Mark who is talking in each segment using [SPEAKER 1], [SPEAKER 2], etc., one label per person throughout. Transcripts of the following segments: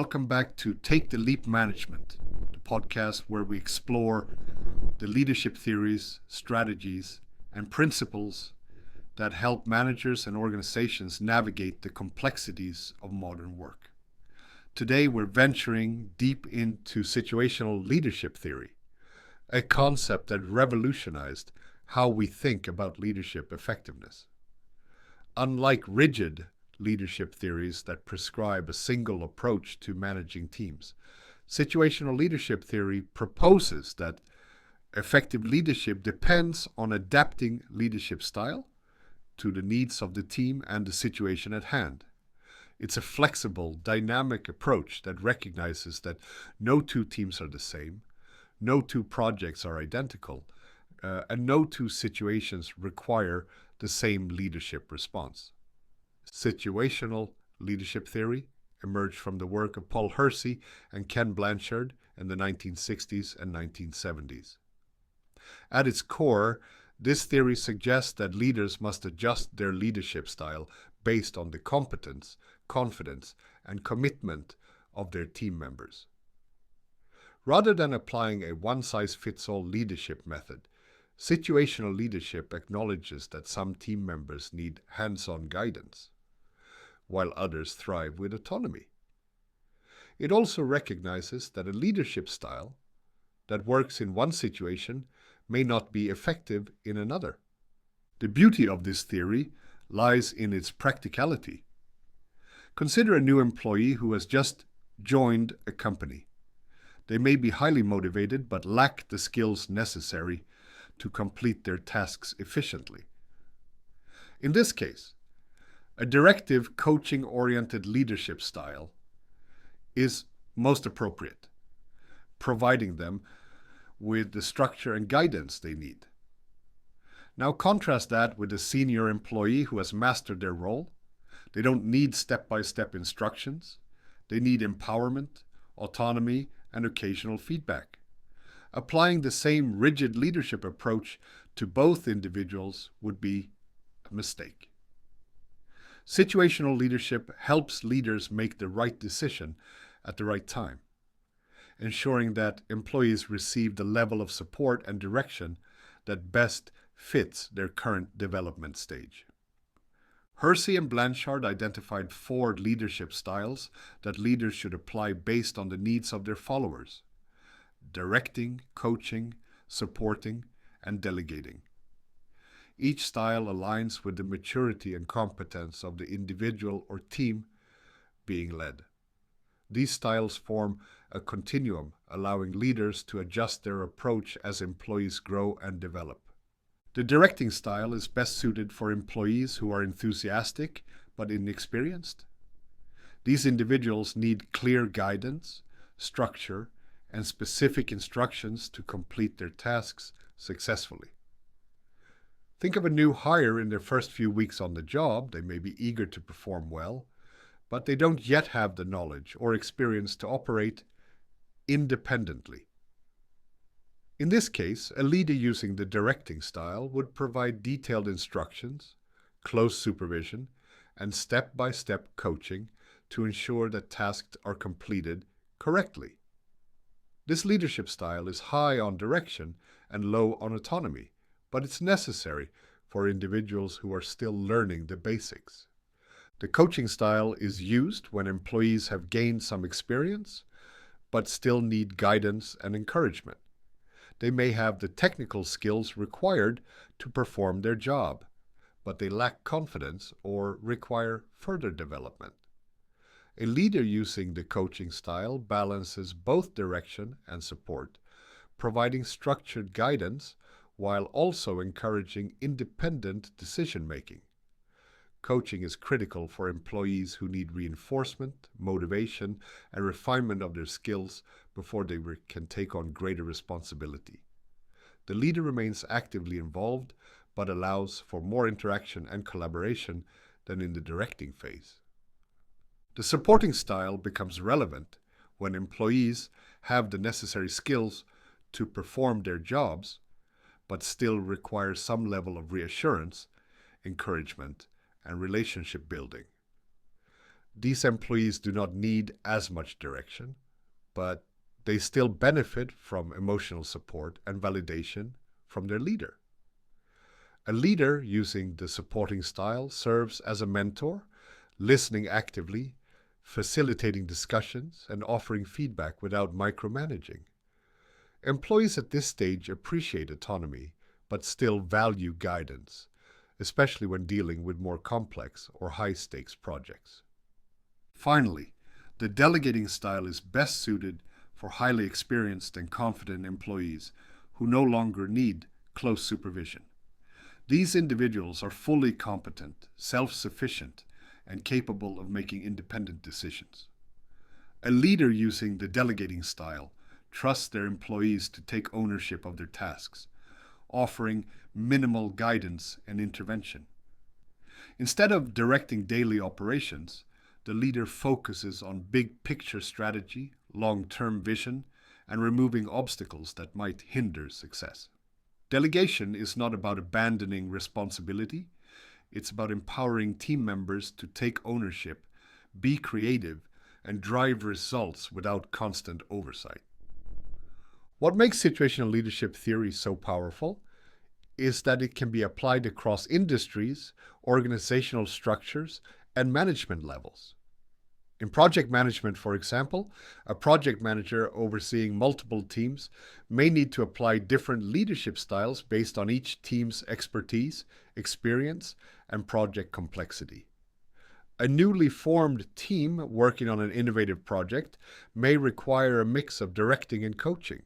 [SPEAKER 1] Welcome back to Take the Leap Management, the podcast where we explore the leadership theories, strategies, and principles that help managers and organizations navigate the complexities of modern work. Today we're venturing deep into situational leadership theory, a concept that revolutionized how we think about leadership effectiveness. Unlike rigid leadership theories that prescribe a single approach to managing teams, situational leadership theory proposes that effective leadership depends on adapting leadership style to the needs of the team and the situation at hand. It's a flexible, dynamic approach that recognizes that no two teams are the same, no two projects are identical, and no two situations require the same leadership response. Situational leadership theory emerged from the work of Paul Hersey and Ken Blanchard in the 1960s and 1970s. At its core, this theory suggests that leaders must adjust their leadership style based on the competence, confidence, and commitment of their team members. Rather than applying a one-size-fits-all leadership method, situational leadership acknowledges that some team members need hands-on guidance, while others thrive with autonomy. It also recognizes that a leadership style that works in one situation may not be effective in another. The beauty of this theory lies in its practicality. Consider a new employee who has just joined a company. They may be highly motivated but lack the skills necessary to complete their tasks efficiently. In this case, a directive, coaching-oriented leadership style is most appropriate, providing them with the structure and guidance they need. Now contrast that with a senior employee who has mastered their role. They don't need step-by-step instructions. They need empowerment, autonomy, and occasional feedback. Applying the same rigid leadership approach to both individuals would be a mistake. Situational leadership helps leaders make the right decision at the right time, ensuring that employees receive the level of support and direction that best fits their current development stage. Hersey and Blanchard identified 4 leadership styles that leaders should apply based on the needs of their followers: directing, coaching, supporting, and delegating. Each style aligns with the maturity and competence of the individual or team being led. These styles form a continuum, allowing leaders to adjust their approach as employees grow and develop. The directing style is best suited for employees who are enthusiastic but inexperienced. These individuals need clear guidance, structure, and specific instructions to complete their tasks successfully. Think of a new hire in their first few weeks on the job. They may be eager to perform well, but they don't yet have the knowledge or experience to operate independently. In this case, a leader using the directing style would provide detailed instructions, close supervision, and step-by-step coaching to ensure that tasks are completed correctly. This leadership style is high on direction and low on autonomy, but it's necessary for individuals who are still learning the basics. The coaching style is used when employees have gained some experience, but still need guidance and encouragement. They may have the technical skills required to perform their job, but they lack confidence or require further development. A leader using the coaching style balances both direction and support, providing structured guidance while also encouraging independent decision-making. Coaching is critical for employees who need reinforcement, motivation, and refinement of their skills before they can take on greater responsibility. The leader remains actively involved, but allows for more interaction and collaboration than in the directing phase. The supporting style becomes relevant when employees have the necessary skills to perform their jobs, but still require some level of reassurance, encouragement, and relationship building. These employees do not need as much direction, but they still benefit from emotional support and validation from their leader. A leader using the supporting style serves as a mentor, listening actively, facilitating discussions, and offering feedback without micromanaging. Employees at this stage appreciate autonomy, but still value guidance, especially when dealing with more complex or high-stakes projects. Finally, the delegating style is best suited for highly experienced and confident employees who no longer need close supervision. These individuals are fully competent, self-sufficient, and capable of making independent decisions. A leader using the delegating style trusts their employees to take ownership of their tasks, offering minimal guidance and intervention. Instead of directing daily operations, the leader focuses on big picture strategy, long-term vision, and removing obstacles that might hinder success. Delegation is not about abandoning responsibility. It's about empowering team members to take ownership, be creative, and drive results without constant oversight. What makes situational leadership theory so powerful is that it can be applied across industries, organizational structures, and management levels. In project management, for example, a project manager overseeing multiple teams may need to apply different leadership styles based on each team's expertise, experience, and project complexity. A newly formed team working on an innovative project may require a mix of directing and coaching,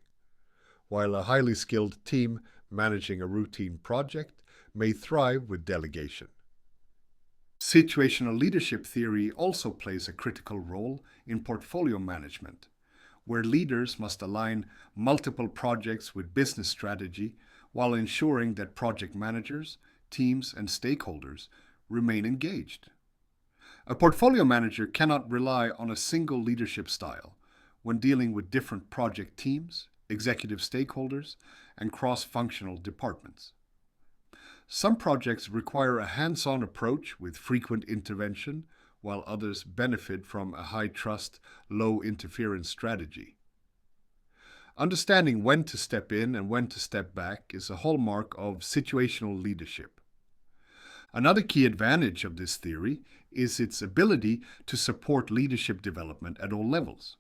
[SPEAKER 1] while a highly skilled team managing a routine project may thrive with delegation. Situational leadership theory also plays a critical role in portfolio management, where leaders must align multiple projects with business strategy while ensuring that project managers, teams, and stakeholders remain engaged. A portfolio manager cannot rely on a single leadership style when dealing with different project teams, executive stakeholders, and cross-functional departments. Some projects require a hands-on approach with frequent intervention, while others benefit from a high-trust, low-interference strategy. Understanding when to step in and when to step back is a hallmark of situational leadership. Another key advantage of this theory is its ability to support leadership development at all levels.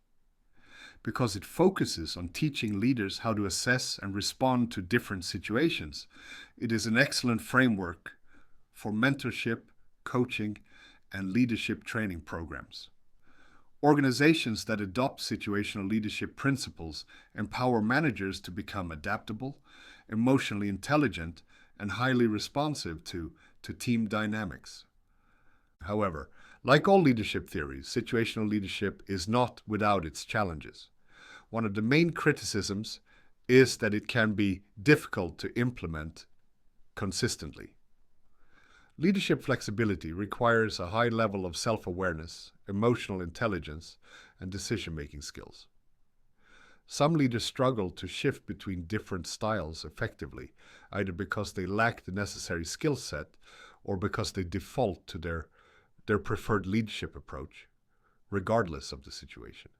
[SPEAKER 1] Because it focuses on teaching leaders how to assess and respond to different situations, it is an excellent framework for mentorship, coaching, and leadership training programs. Organizations that adopt situational leadership principles empower managers to become adaptable, emotionally intelligent, and highly responsive to team dynamics. However, like all leadership theories, situational leadership is not without its challenges. One of the main criticisms is that it can be difficult to implement consistently. Leadership flexibility requires a high level of self-awareness, emotional intelligence, and decision-making skills. Some leaders struggle to shift between different styles effectively, either because they lack the necessary skill set or because they default to their preferred leadership approach, regardless of the situation.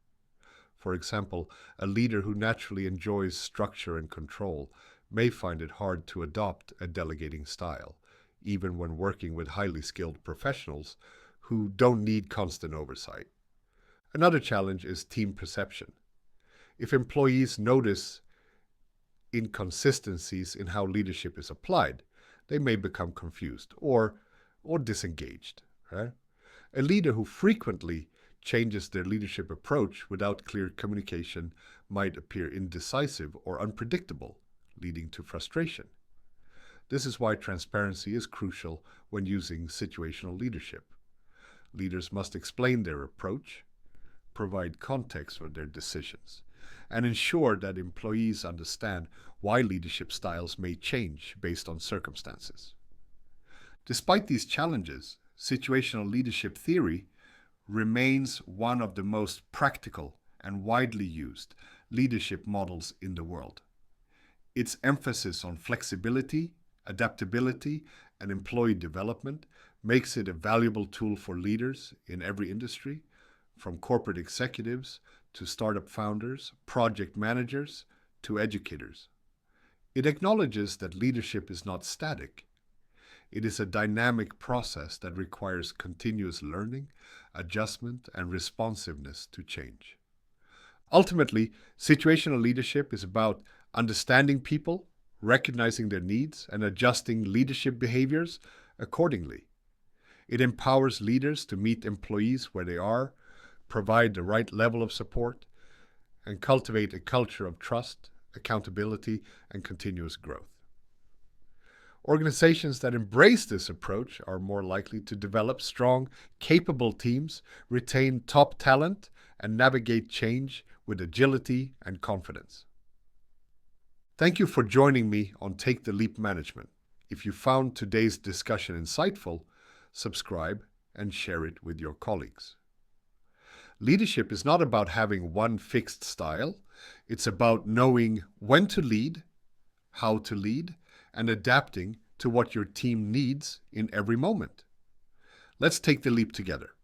[SPEAKER 1] For example, a leader who naturally enjoys structure and control may find it hard to adopt a delegating style, even when working with highly skilled professionals who don't need constant oversight. Another challenge is team perception. If employees notice inconsistencies in how leadership is applied, they may become confused or disengaged. Right? A leader who frequently changes their leadership approach without clear communication might appear indecisive or unpredictable, leading to frustration. This is why transparency is crucial when using situational leadership. Leaders must explain their approach, provide context for their decisions, and ensure that employees understand why leadership styles may change based on circumstances. Despite these challenges, situational leadership theory remains one of the most practical and widely used leadership models in the world. Its emphasis on flexibility, adaptability, and employee development makes it a valuable tool for leaders in every industry, from corporate executives to startup founders, project managers to educators. It acknowledges that leadership is not static. It is a dynamic process that requires continuous learning, adjustment, and responsiveness to change. Ultimately, situational leadership is about understanding people, recognizing their needs, and adjusting leadership behaviors accordingly. It empowers leaders to meet employees where they are, provide the right level of support, and cultivate a culture of trust, accountability, and continuous growth. Organizations that embrace this approach are more likely to develop strong, capable teams, retain top talent, and navigate change with agility and confidence. Thank you for joining me on Take the Leap Management. If you found today's discussion insightful, subscribe and share it with your colleagues. Leadership is not about having one fixed style. It's about knowing when to lead, how to lead, and adapting to what your team needs in every moment. Let's take the leap together.